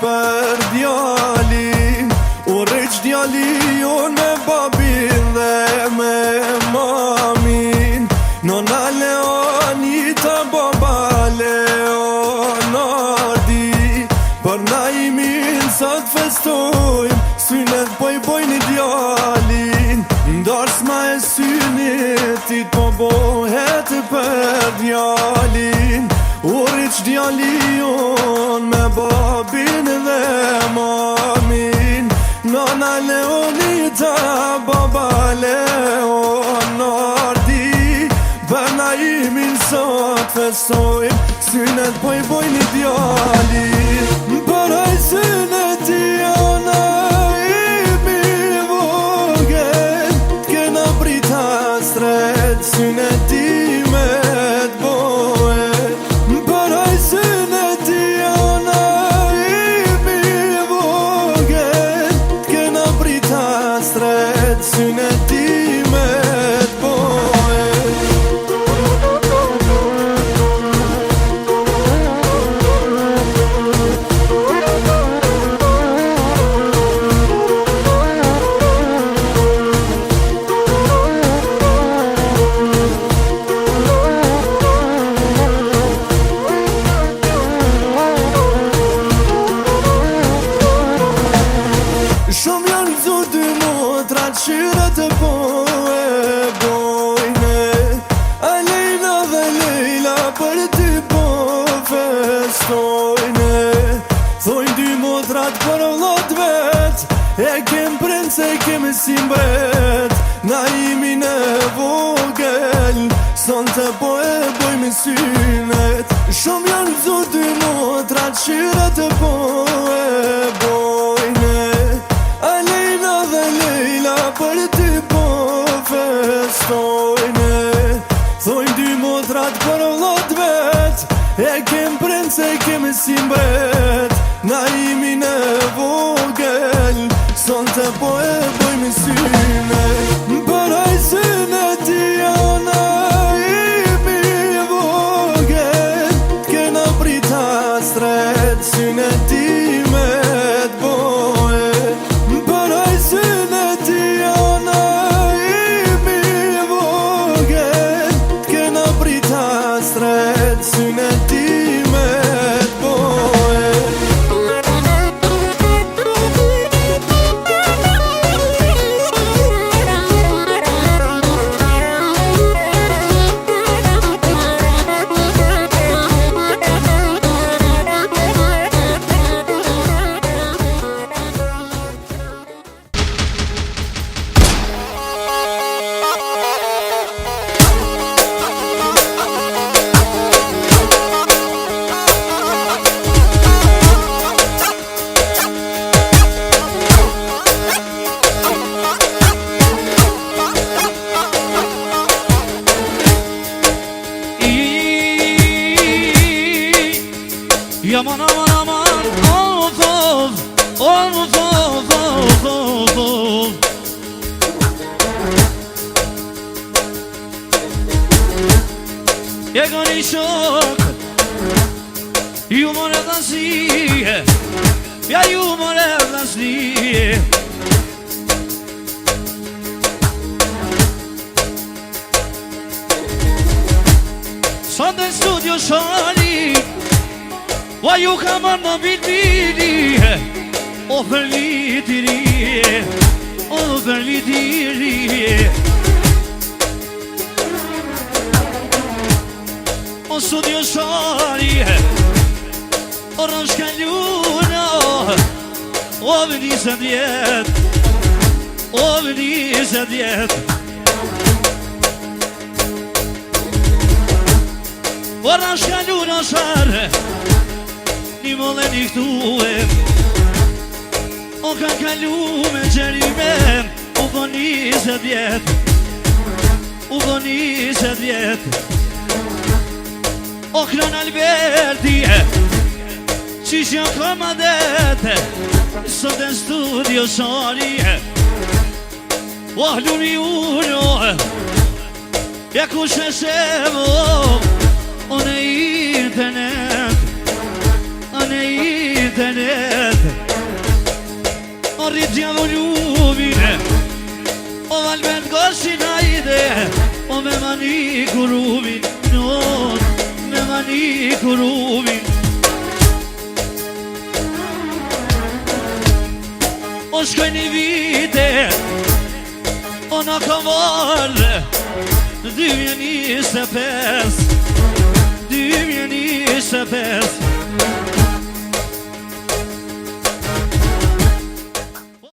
për djalin. Urrejq djali jon me babin dhe me mamin. Nona Leonita, baba Leonardi. Për na imin sa t'festojmë, synet bojnë djalin. Ndars ma e synetit po bohet për djalin. Urrejq djali jon me babin dhe mamin. Nona Leonita, baba Leonardi. Bërna imin sot festojmë, synet bojnë djalin. Përaj synet jona imi vogel, t'kena brita stret, synet ime t'bohet. Përaj synet jona imi vogel, t'kena brita stret, synet ime t'bohet. Shumë janë zot dy motra qyret e po e bojne. Alejna dhe Lejla për ty po festojne. Thojnë dy motrat për vllot vet, e kem princ e kem si mbret. Na imi në vogel, sonte po e bojmë synet. Shumë janë zot dy motra qyret e po e bojne. Alejna dhe Lejla për ty po festojne. Thojnë dy motrat për vllot vet, e kem princ e kem si mbret. Na imi në vogel, sonte po e bojmë synet. Përaj synet jona imi vogel, t'kena brita stret, synet ime t'bohet. Përaj synet jona imi vogel, t'kena brita stret, synet ime t'bohet. Aman aman aman, of of, of of of of. E goni shok, ju more dhansie, ja ju more dhansie. Sot në studio shali, wa ju ka marrë në bitbili. O për litiri, o për litiri. O studio shari, o rëshka ljuna. O vëni se djet, o vëni se djet. O rëshka ljuna share, një mëllë një këtuem. O ka kalu me gjerime, u po 20 vjet, u po 20 vjet. O kron Alberti, qish janë komadete, sot e studio shari. O hlumi uno, ja ku sheshevo, o në internet, o në internet. djavolumin O valbet goshin ajde O me mani kuruvin Not, me mani kuruvin O shkoj një vite O në kamarë 2025